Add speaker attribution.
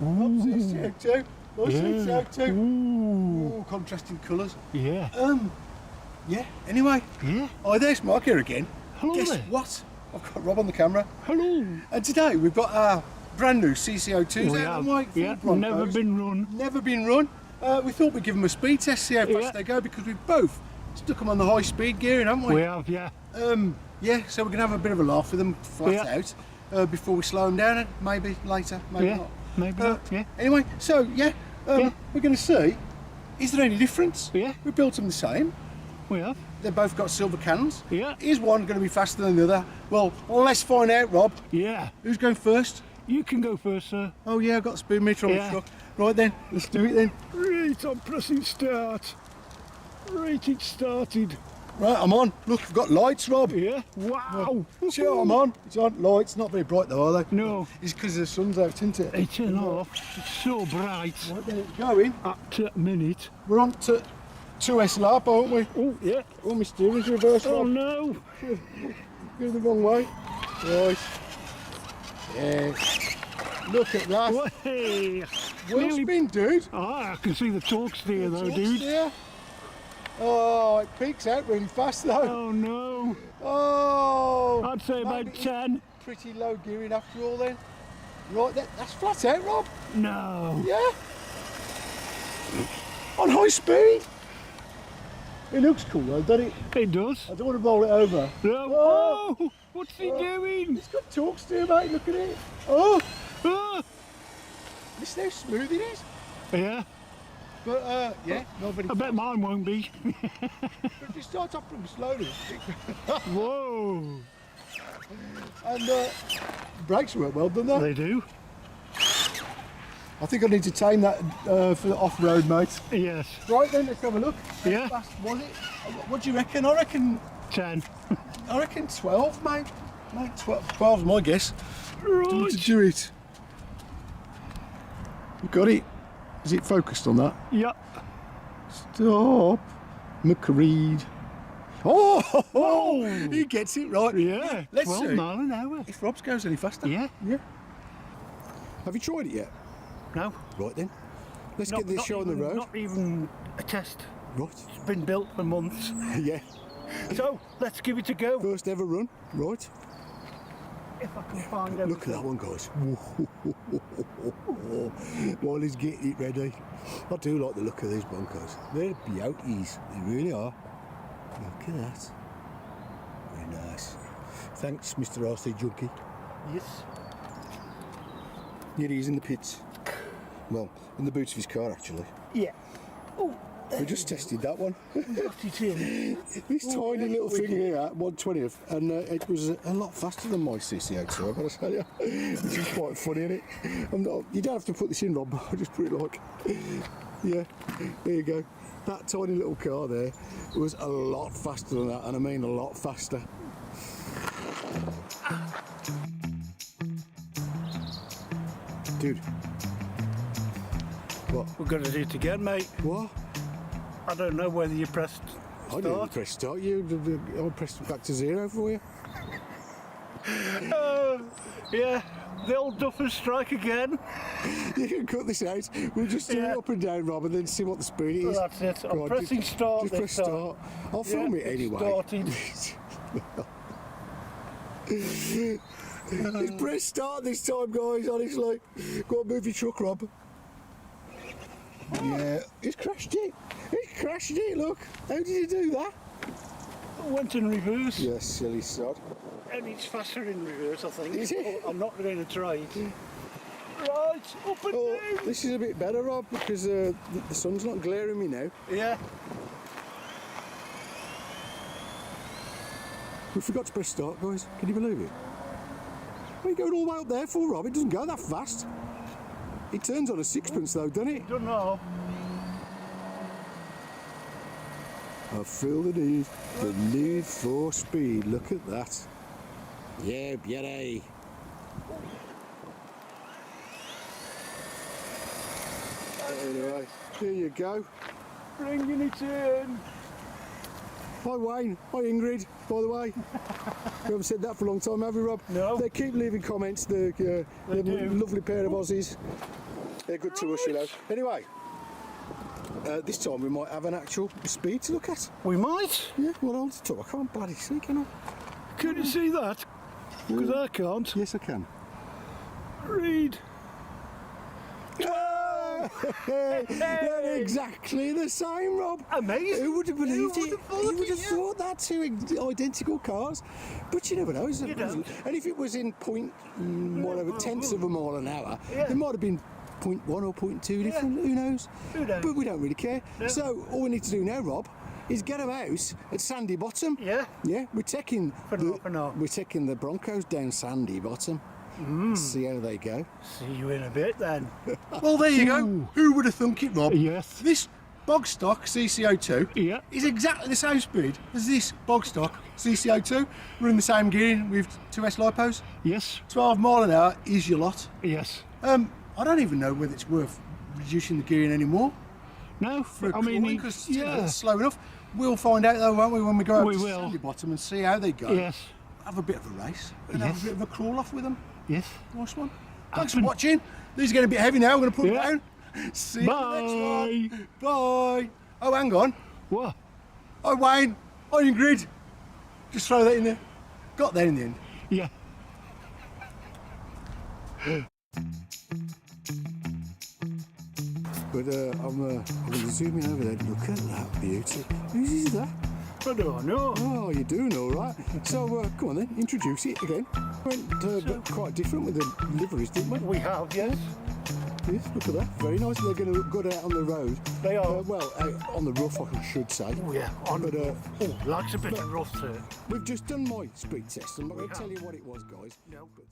Speaker 1: CC02. CC02.
Speaker 2: Ooh.
Speaker 1: Contrasting colours.
Speaker 2: Yeah.
Speaker 1: Yeah, anyway.
Speaker 2: Yeah.
Speaker 1: Oh, there's Mark here again.
Speaker 2: Hello
Speaker 1: Guess
Speaker 2: there.
Speaker 1: what? I've got Rob on the camera.
Speaker 2: Hello.
Speaker 1: And today we've got our brand new CC02s
Speaker 2: We
Speaker 1: out
Speaker 2: have.
Speaker 1: on
Speaker 2: Yeah,
Speaker 1: Broncos.
Speaker 2: never been run.
Speaker 1: Never been run. We thought we'd give them a speed test, see how fast they go, because we've both stuck them on the high speed gearing, haven't we?
Speaker 2: We have, yeah.
Speaker 1: Yeah, so we're going to have a bit of a laugh with them flat out before we slow them down, and maybe later, maybe not.
Speaker 2: Maybe not, yeah.
Speaker 1: Anyway, so we're going to see, is there any difference?
Speaker 2: Yeah.
Speaker 1: We built them the same.
Speaker 2: We have.
Speaker 1: They've both got silver cannons.
Speaker 2: Yeah.
Speaker 1: Is one going to be faster than the other? Well, let's find out, Rob.
Speaker 2: Yeah.
Speaker 1: Who's going first?
Speaker 2: You can go first, sir.
Speaker 1: Oh yeah, I've got the speed meter on the truck. Right then, let's do it then.
Speaker 2: Right, I'm pressing start. Right, it started.
Speaker 1: Right, I'm on. Look, I've got lights, Rob.
Speaker 2: Yeah. Wow.
Speaker 1: Sure, I'm on. It's on. Lights, not very bright though, are they?
Speaker 2: No.
Speaker 1: It's because the sun's out, isn't it?
Speaker 2: It's off. It's so bright.
Speaker 1: Right then, it's going.
Speaker 2: At a minute.
Speaker 1: We're on to 2S lap, aren't we?
Speaker 2: Oh, yeah.
Speaker 1: Oh, my steering's reversed.
Speaker 2: Oh,
Speaker 1: Rob.
Speaker 2: no.
Speaker 1: Going the wrong way. Right. Yeah. Look at that.
Speaker 2: Hey.
Speaker 1: Wheel spin, dude.
Speaker 2: Ah, I can see the torque steer though,
Speaker 1: Torque
Speaker 2: dude.
Speaker 1: steer. Oh, it peaks out really fast though.
Speaker 2: Oh, no.
Speaker 1: Oh.
Speaker 2: I'd say about
Speaker 1: maybe
Speaker 2: 10.
Speaker 1: Pretty low gearing after all then. Right, that's flat out, Rob.
Speaker 2: No.
Speaker 1: Yeah. On high speed. It looks cool though, doesn't it?
Speaker 2: It does.
Speaker 1: I don't want to roll it over.
Speaker 2: No.
Speaker 1: Oh.
Speaker 2: Oh, what's he doing?
Speaker 1: It's got torque steer, mate. Look at it. Oh.
Speaker 2: Ah.
Speaker 1: Listen how smooth it is.
Speaker 2: Yeah.
Speaker 1: But yeah, nobody.
Speaker 2: I bet mine won't be.
Speaker 1: But if you start up them slowly,
Speaker 2: Whoa.
Speaker 1: and brakes work well, don't they?
Speaker 2: They do.
Speaker 1: I think I need to tame that for the off-road, mate.
Speaker 2: Yes.
Speaker 1: Right then, let's have a look.
Speaker 2: Yeah.
Speaker 1: How fast was it? What do you reckon? I reckon
Speaker 2: 10.
Speaker 1: 12, mate. Mate, 12's my guess.
Speaker 2: Right.
Speaker 1: To do it. You got it. Is it focused on that?
Speaker 2: Yep.
Speaker 1: Stop. McCreed. Oh,
Speaker 2: Whoa.
Speaker 1: He gets it right.
Speaker 2: Yeah.
Speaker 1: Let's
Speaker 2: 12
Speaker 1: see
Speaker 2: mile an hour.
Speaker 1: if Rob's goes any faster.
Speaker 2: Yeah.
Speaker 1: Yeah. Have you tried it yet?
Speaker 2: No.
Speaker 1: Right then. Let's get this show on the road.
Speaker 2: Not even a test.
Speaker 1: Right.
Speaker 2: It's been built for months.
Speaker 1: Yeah.
Speaker 2: So let's give it a go.
Speaker 1: First ever run. Right.
Speaker 2: If I can find everything.
Speaker 1: Look at that one, guys. While he's getting it ready. I do like the look of these Broncos. They're beauties. They really are. Look at that. Very nice. Thanks, Mr. RC Junkie.
Speaker 2: Yes.
Speaker 1: Here he is in the pits. Well, in the boot of his car, actually.
Speaker 2: Yeah. Oh.
Speaker 1: We just tested that one.
Speaker 2: Got it in.
Speaker 1: This tiny little thing here, 1/20th, and it was a lot faster than my CC02, I've got to tell you. Which is quite funny, isn't it? You don't have to put this in, Rob, I'll just put it like, yeah, there you go. That tiny little car there was a lot faster than that, and I mean a lot faster. Dude. What?
Speaker 2: We're going to do it again, mate.
Speaker 1: What?
Speaker 2: I don't know whether you pressed
Speaker 1: I didn't press start. I pressed back to 0 for you.
Speaker 2: Yeah, the old duffers strike again.
Speaker 1: You can cut this out. We'll just do it up and down, Rob, and then see what the speed is.
Speaker 2: Well, that's it. I'm
Speaker 1: Right,
Speaker 2: pressing start.
Speaker 1: Just press start. I'll film it anyway.
Speaker 2: Started.
Speaker 1: Just press start this time, guys, honestly. Go on, move your truck, Rob. Yeah, he's crashed it. He's crashed it, look. How did he do that?
Speaker 2: I went in reverse.
Speaker 1: Yes, silly sod.
Speaker 2: And it's faster in reverse, I think.
Speaker 1: Is it?
Speaker 2: Oh, I'm not going to try it. Right, up and
Speaker 1: Oh,
Speaker 2: down.
Speaker 1: this is a bit better, Rob, because the sun's not glaring me now.
Speaker 2: Yeah.
Speaker 1: We forgot to press start, guys. Can you believe it? What are you going all the way up there for, Rob? It doesn't go that fast. It turns on a sixpence, though, doesn't it?
Speaker 2: Don't know.
Speaker 1: I feel the need for speed. Look at that. Yeah, beauty. Anyway, here you go.
Speaker 2: Bringing it in.
Speaker 1: Hi Wayne, hi Ingrid, by the way. We haven't said that for a long time, have we, Rob?
Speaker 2: No.
Speaker 1: They keep leaving comments, the
Speaker 2: do.
Speaker 1: lovely pair of Aussies. They're good to us, you know. Anyway, this time we might have an actual speed to look at.
Speaker 2: We might.
Speaker 1: Yeah, well, hold it up. I can't bloody see, can I?
Speaker 2: Can you see that? Because I can't.
Speaker 1: Yes, I can.
Speaker 2: Read.
Speaker 1: They're exactly the same, Rob.
Speaker 2: Amazing.
Speaker 1: Who would have believed
Speaker 2: Who would
Speaker 1: it?
Speaker 2: have thought
Speaker 1: Who would
Speaker 2: it,
Speaker 1: have
Speaker 2: yeah.
Speaker 1: thought that? Two identical cars. But you never know.
Speaker 2: You don't.
Speaker 1: And if it was in whatever, tenths of a mile an hour,
Speaker 2: Yeah.
Speaker 1: there might have been 0.1 or 0.2 different. Who knows?
Speaker 2: Who knows?
Speaker 1: But we don't really care.
Speaker 2: No.
Speaker 1: So all we need to do now, Rob, is get them out at Sandy Bottom.
Speaker 2: Yeah.
Speaker 1: Yeah, we're taking
Speaker 2: For now.
Speaker 1: we're taking the Broncos down Sandy Bottom. See how they go.
Speaker 2: See you in a bit then.
Speaker 1: Well, there you go.
Speaker 2: Ooh.
Speaker 1: Who would have thunk it, Rob?
Speaker 2: Yes.
Speaker 1: This bog stock CC-02
Speaker 2: Yeah.
Speaker 1: is exactly the same speed as this bog stock CC-02. We're in the same gearing with 2S lipos.
Speaker 2: Yes.
Speaker 1: 12 mile an hour is your lot.
Speaker 2: Yes.
Speaker 1: I don't even know whether it's worth reducing the gearing anymore.
Speaker 2: No.
Speaker 1: For
Speaker 2: I mean,
Speaker 1: because
Speaker 2: yeah.
Speaker 1: it's slow enough. We'll find out though, won't we, when we go out
Speaker 2: We
Speaker 1: to
Speaker 2: will.
Speaker 1: Sandy Bottom and see how they go.
Speaker 2: Yes.
Speaker 1: Have a bit of a race and have
Speaker 2: Yes.
Speaker 1: a bit of a crawl off with them.
Speaker 2: Yes.
Speaker 1: Nice one. Thanks for watching. These are getting a bit heavy now. I'm going to put
Speaker 2: Yeah.
Speaker 1: them down. See you in the next one. Bye. Oh, hang on.
Speaker 2: What?
Speaker 1: Oh, Wayne. Oh, Ingrid. Just throw that in there. Got there in the end.
Speaker 2: Yeah.
Speaker 1: But I'm going to zoom in over there. Look at that beauty. Whose is that?
Speaker 2: I don't know.
Speaker 1: Oh, you do know, right? So, come on then. Introduce it again. Went but quite different with the liveries, didn't we?
Speaker 2: We have, yes.
Speaker 1: Yes, look at that. Very nice. They're going to look good out on the road.
Speaker 2: They are.
Speaker 1: Well, out on the rough, I should say.
Speaker 2: Oh yeah. On.
Speaker 1: But
Speaker 2: Oh, likes a bit of rough too.
Speaker 1: we've just done my speed test. I'm not going to tell you what it was, guys.
Speaker 2: No.
Speaker 1: But,